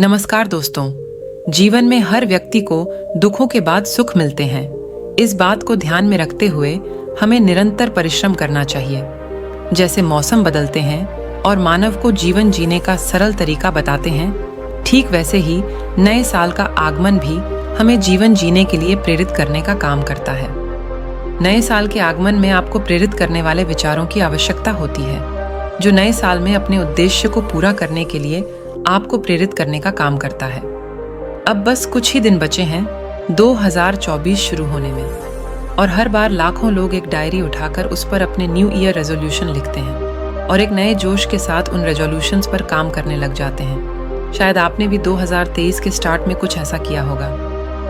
नमस्कार दोस्तों। जीवन में हर व्यक्ति को दुखों के बाद सुख मिलते हैं। इस बात को ध्यान में रखते हुए हमें निरंतर परिश्रम करना चाहिए। जैसे मौसम बदलते हैं और मानव को जीवन जीने का सरल तरीका बताते हैं, ठीक वैसे ही नए साल का आगमन भी हमें जीवन जीने के लिए प्रेरित करने का काम करता है। नए साल के आगमन में आपको प्रेरित करने वाले विचारों की आवश्यकता होती है, जो नए साल में अपने उद्देश्य को पूरा करने के लिए आपको प्रेरित करने का काम करता है। अब बस कुछ ही दिन बचे हैं 2024 शुरू होने में, और हर बार लाखों लोग एक डायरी उठाकर उस पर अपने न्यू ईयर रेजोल्यूशन लिखते हैं और एक नए जोश के साथ उन रेजोल्यूशंस पर काम करने लग जाते हैं। शायद आपने भी 2023 के स्टार्ट में कुछ ऐसा किया होगा।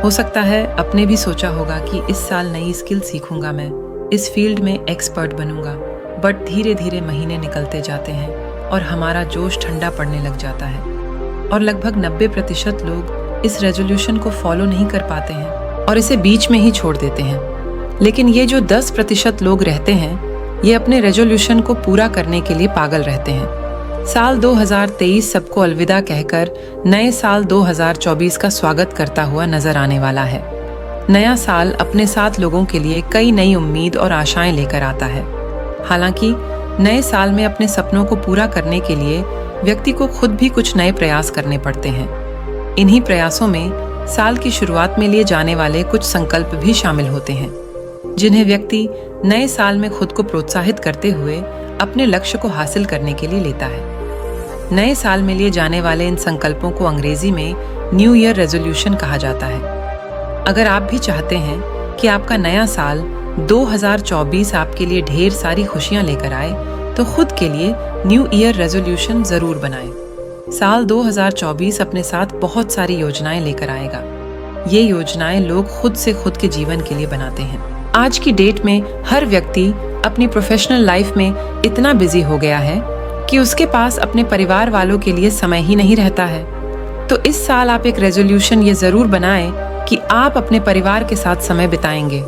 हो सकता है आपने भी सोचा होगा कि इस साल नई स्किल सीखूंगा, मैं इस फील्ड में एक्सपर्ट बनूंगा। बट धीरे धीरे महीने निकलते जाते हैं और हमारा जोश ठंडा पड़ने लग जाता है, और लगभग 90% लोग इस रेजोल्यूशन को फॉलो नहीं कर पाते हैं और इसे बीच में ही छोड़ देते हैं। लेकिन ये जो 10% लोग रहते हैं, ये अपने रेजोल्यूशन को पूरा करने के लिए पागल रहते हैं। साल 2023 सबको अलविदा कहकर नए साल 2024 का स्वागत करता हुआ नजर आने वाला है। नया साल अपने साथ लोगों के लिए कई नई उम्मीद और आशाएं लेकर आता है। हालांकि नए साल में अपने सपनों को पूरा करने के लिए व्यक्ति को खुद भी कुछ नए प्रयास करने पड़ते हैं। इन्हीं प्रयासों में साल की शुरुआत में लिए जाने वाले कुछ संकल्प भी शामिल होते हैं, जिन्हें व्यक्ति नए साल में खुद को प्रोत्साहित करते हुए अपने लक्ष्य को हासिल करने के लिए लेता है। नए साल में लिए जाने वाले इन संकल्पों को अंग्रेजी में न्यू ईयर रेजोल्यूशन कहा जाता है। अगर आप भी चाहते हैं कि आपका नया साल 2024 आपके लिए ढेर सारी खुशियां लेकर आए, तो खुद के लिए न्यू ईयर रेजोल्यूशन जरूर बनाएं। साल 2024 अपने साथ बहुत सारी योजनाएं लेकर आएगा। ये योजनाएं लोग खुद से खुद के जीवन के लिए बनाते हैं। आज की डेट में हर व्यक्ति अपनी प्रोफेशनल लाइफ में इतना बिजी हो गया है कि उसके पास अपने परिवार वालों के लिए समय ही नहीं रहता है। तो इस साल आप एक रेजोल्यूशन ये जरूर बनाएं कि आप अपने परिवार के साथ समय बिताएंगे।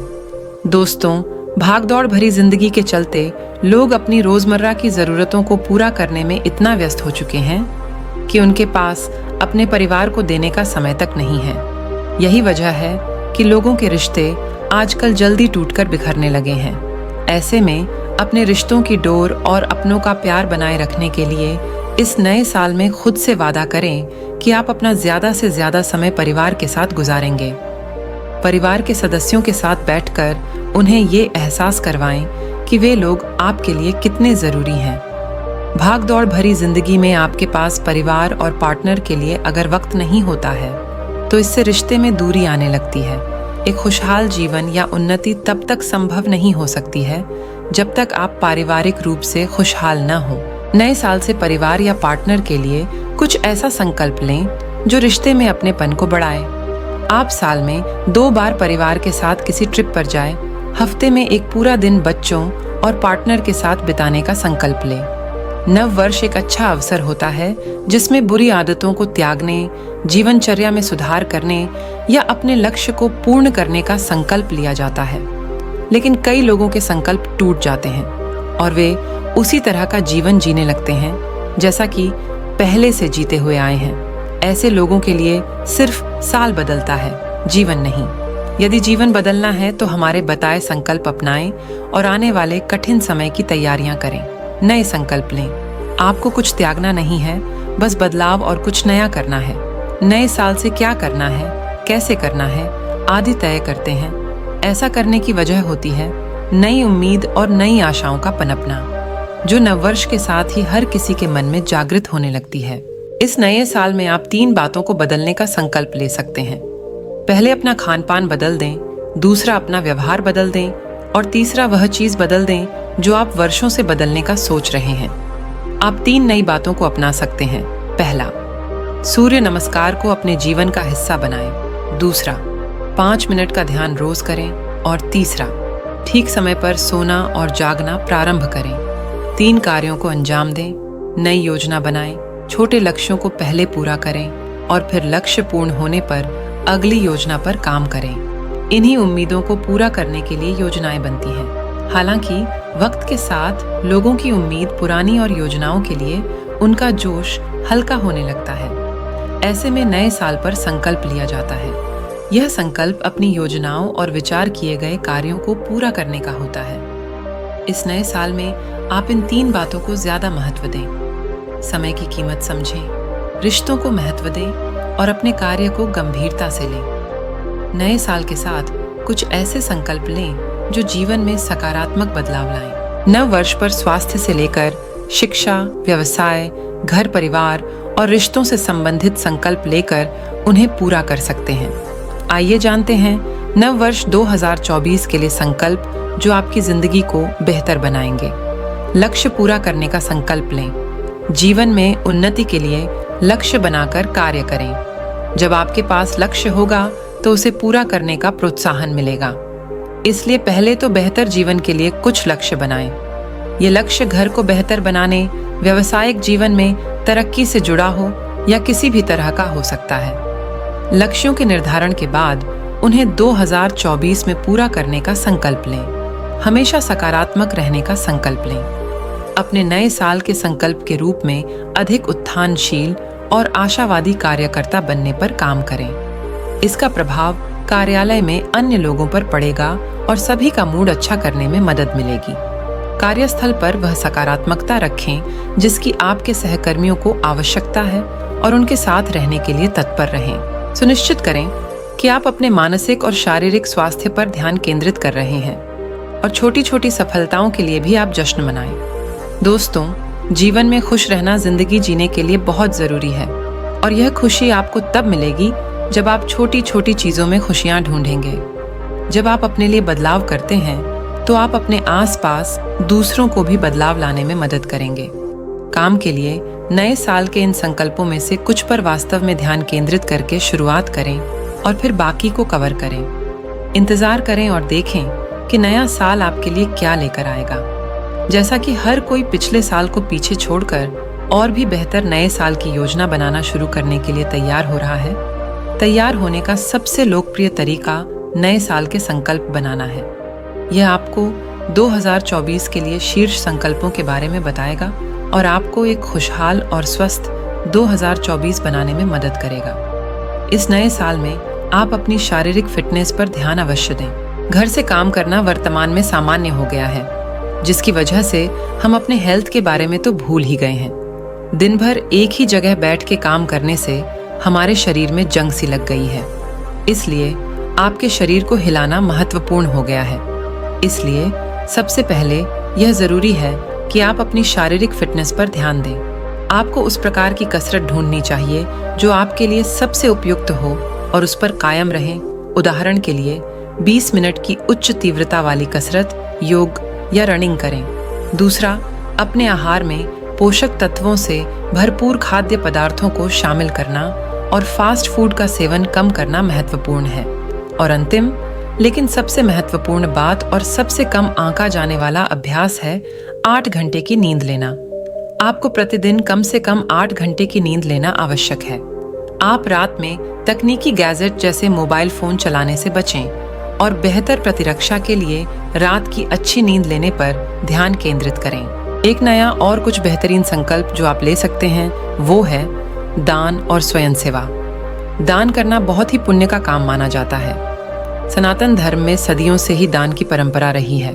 दोस्तों, भागदौड़ भरी जिंदगी के चलते लोग अपनी रोजमर्रा की जरूरतों को पूरा करने में इतना व्यस्त हो चुके हैं कि उनके पास अपने परिवार को देने का समय तक नहीं है। यही वजह है कि लोगों के रिश्ते आजकल जल्दी टूटकर बिखरने लगे हैं। ऐसे में अपने रिश्तों की डोर और अपनों का प्यार बनाए रखने के लिए इस नए साल में खुद से वादा करें कि आप अपना ज्यादा से ज्यादा समय परिवार के साथ गुजारेंगे। परिवार के सदस्यों के साथ बैठकर उन्हें ये एहसास करवाएं कि वे लोग आपके लिए कितने जरूरी हैं। भागदौड़ भरी जिंदगी में आपके पास परिवार और पार्टनर के लिए अगर वक्त नहीं होता है, तो इससे रिश्ते में दूरी आने लगती है। एक खुशहाल जीवन या उन्नति तब तक संभव नहीं हो सकती है जब तक आप पारिवारिक रूप से खुशहाल न हो। नए साल से परिवार या पार्टनर के लिए कुछ ऐसा संकल्प लें जो रिश्ते में अपनेपन को बढ़ाए। आप साल में 2 बार परिवार के साथ किसी ट्रिप पर जाएं। हफ्ते में एक पूरा दिन बच्चों और पार्टनर के साथ बिताने का संकल्प लें। नव वर्ष एक अच्छा अवसर होता है जिसमें बुरी आदतों को त्यागने, जीवनचर्या में सुधार करने या अपने लक्ष्य को पूर्ण करने का संकल्प लिया जाता है। लेकिन कई लोगों के संकल्प टूट जाते हैं और वे उसी तरह का जीवन जीने लगते हैं जैसा कि पहले से जीते हुए आए हैं। ऐसे लोगों के लिए सिर्फ साल बदलता है, जीवन नहीं। यदि जीवन बदलना है तो हमारे बताए संकल्प अपनाएं और आने वाले कठिन समय की तैयारियां करें। नए संकल्प लें। आपको कुछ त्यागना नहीं है, बस बदलाव और कुछ नया करना है। नए साल से क्या करना है, कैसे करना है आदि तय करते हैं। ऐसा करने की वजह होती है नई उम्मीद और नई आशाओं का पनपना, जो नववर्ष के साथ ही हर किसी के मन में जागृत होने लगती है। इस नए साल में आप 3 बातों को बदलने का संकल्प ले सकते हैं। पहले अपना खान पान बदल दें, दूसरा अपना व्यवहार बदल दें और तीसरा वह चीज बदल दें जो आप वर्षों से बदलने का सोच रहे हैं। आप 3 नई बातों को अपना सकते हैं। पहला, सूर्य नमस्कार को अपने जीवन का हिस्सा बनाएं। दूसरा, 5 मिनट का ध्यान रोज करें। और तीसरा, ठीक समय पर सोना और जागना प्रारंभ करें। 3 कार्यों को अंजाम दें। नई योजना बनाएं, छोटे लक्ष्यों को पहले पूरा करें और फिर लक्ष्य पूर्ण होने पर अगली योजना पर काम करें। इन्हीं उम्मीदों को पूरा करने के लिए योजनाएं बनती हैं। हालांकि वक्त के साथ लोगों की उम्मीद पुरानी और योजनाओं के लिए उनका जोश हल्का होने लगता है। ऐसे में नए साल पर संकल्प लिया जाता है। यह संकल्प अपनी योजनाओं और विचार किए गए कार्यों को पूरा करने का होता है। इस नए साल में आप इन 3 बातों को ज्यादा महत्व दें। समय की कीमत समझें, रिश्तों को महत्व दें और अपने कार्य को गंभीरता से लें। नए साल के साथ कुछ ऐसे संकल्प लें जो जीवन में सकारात्मक बदलाव लाएं। नव वर्ष पर स्वास्थ्य से लेकर शिक्षा, व्यवसाय, घर परिवार और रिश्तों से संबंधित संकल्प लेकर उन्हें पूरा कर सकते हैं। आइए जानते हैं नव वर्ष 2024 के लिए संकल्प जो आपकी जिंदगी को बेहतर बनाएंगे। लक्ष्य पूरा करने का संकल्प लें। जीवन में उन्नति के लिए लक्ष्य बनाकर कार्य करें। जब आपके पास लक्ष्य होगा तो उसे पूरा करने का प्रोत्साहन मिलेगा। इसलिए पहले तो बेहतर जीवन के लिए कुछ लक्ष्य बनाएं। ये लक्ष्य घर को बेहतर बनाने, व्यावसायिक जीवन में तरक्की से जुड़ा हो या किसी भी तरह का हो सकता है। लक्ष्यों के निर्धारण के बाद उन्हें 2024 में पूरा करने का संकल्प लें। हमेशा सकारात्मक रहने का संकल्प लें। अपने नए साल के संकल्प के रूप में अधिक उत्थानशील और आशावादी कार्यकर्ता बनने पर काम करें। इसका प्रभाव कार्यालय में अन्य लोगों पर पड़ेगा और सभी का मूड अच्छा करने में मदद मिलेगी। कार्यस्थल पर वह सकारात्मकता रखें जिसकी आपके सहकर्मियों को आवश्यकता है और उनके साथ रहने के लिए तत्पर रहें। सुनिश्चित करें कि आप अपने मानसिक और शारीरिक स्वास्थ्य पर ध्यान केंद्रित कर रहे हैं और छोटी छोटी सफलताओं के लिए भी आप जश्न मनाएं। दोस्तों, जीवन में खुश रहना जिंदगी जीने के लिए बहुत जरूरी है और यह खुशी आपको तब मिलेगी जब आप छोटी छोटी चीजों में खुशियां ढूंढेंगे। जब आप अपने लिए बदलाव करते हैं तो आप अपने आसपास दूसरों को भी बदलाव लाने में मदद करेंगे। काम के लिए नए साल के इन संकल्पों में से कुछ पर वास्तव में ध्यान केंद्रित करके शुरुआत करें और फिर बाकी को कवर करें। इंतजार करें और देखें कि नया साल आपके लिए क्या लेकर आएगा। जैसा कि हर कोई पिछले साल को पीछे छोड़कर और भी बेहतर नए साल की योजना बनाना शुरू करने के लिए तैयार हो रहा है, तैयार होने का सबसे लोकप्रिय तरीका नए साल के संकल्प बनाना है। यह आपको 2024 के लिए शीर्ष संकल्पों के बारे में बताएगा और आपको एक खुशहाल और स्वस्थ 2024 बनाने में मदद करेगा। इस नए साल में आप अपनी शारीरिक फिटनेस पर ध्यान अवश्य दें। घर से काम करना वर्तमान में सामान्य हो गया है, जिसकी वजह से हम अपने हेल्थ के बारे में तो भूल ही गए हैं। दिन भर एक ही जगह बैठ के काम करने से हमारे शरीर में जंग सी लग गई है। इसलिए आपके शरीर को हिलाना महत्वपूर्ण हो गया है। इसलिए सबसे पहले यह जरूरी है कि आप अपनी शारीरिक फिटनेस पर ध्यान दें। आपको उस प्रकार की कसरत ढूंढनी चाहिए जो आपके लिए सबसे उपयुक्त हो और उस पर कायम रहें। उदाहरण के लिए 20 मिनट की उच्च तीव्रता वाली कसरत, योग या रनिंग करें। दूसरा, अपने आहार में पोषक तत्वों से भरपूर खाद्य पदार्थों को शामिल करना और फास्ट फूड का सेवन कम करना महत्वपूर्ण है। और अंतिम लेकिन सबसे महत्वपूर्ण बात और सबसे कम आंका जाने वाला अभ्यास है 8 घंटे की नींद लेना। आपको प्रतिदिन कम से कम 8 घंटे की नींद लेना आवश्यक है। आप रात में तकनीकी गैजेट जैसे मोबाइल फोन चलाने से बचें और बेहतर प्रतिरक्षा के लिए रात की अच्छी नींद लेने पर ध्यान केंद्रित करें। एक नया और कुछ बेहतरीन संकल्प जो आप ले सकते हैं वो है दान और स्वयं सेवा। दान करना बहुत ही पुण्य का काम माना जाता है। सनातन धर्म में सदियों से ही दान की परंपरा रही है।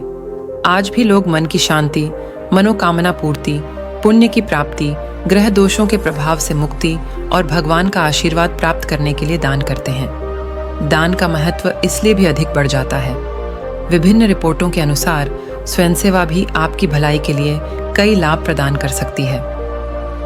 आज भी लोग मन की शांति, मनोकामना पूर्ति, पुण्य की प्राप्ति, ग्रह दोषों के प्रभाव से मुक्ति और भगवान का आशीर्वाद प्राप्त करने के लिए दान करते हैं। दान का महत्व इसलिए भी अधिक बढ़ जाता है। विभिन्न रिपोर्टों के अनुसार स्वयंसेवा भी आपकी भलाई के लिए कई लाभ प्रदान कर सकती है।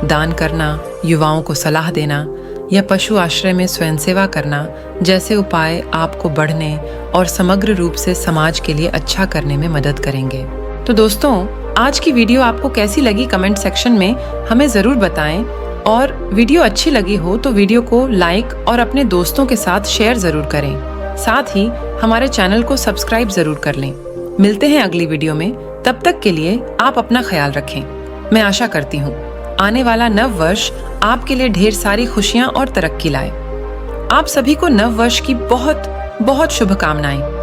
दान करना, युवाओं को सलाह देना या पशु आश्रय में स्वयंसेवा करना जैसे उपाय आपको बढ़ने और समग्र रूप से समाज के लिए अच्छा करने में मदद करेंगे। तो दोस्तों, आज की वीडियो आपको कैसी लगी कमेंट सेक्शन में हमें ज़रूर बताएं और वीडियो अच्छी लगी हो तो वीडियो को लाइक और अपने दोस्तों के साथ शेयर ज़रूर करें। साथ ही हमारे चैनल को सब्सक्राइब ज़रूर कर लें। मिलते हैं अगली वीडियो में। तब तक के लिए आप अपना ख्याल रखें। मैं आशा करती हूँ आने वाला नव वर्ष आपके लिए ढेर सारी खुशियाँ और तरक्की लाए। आप सभी को नव वर्ष की बहुत बहुत शुभकामनाएं।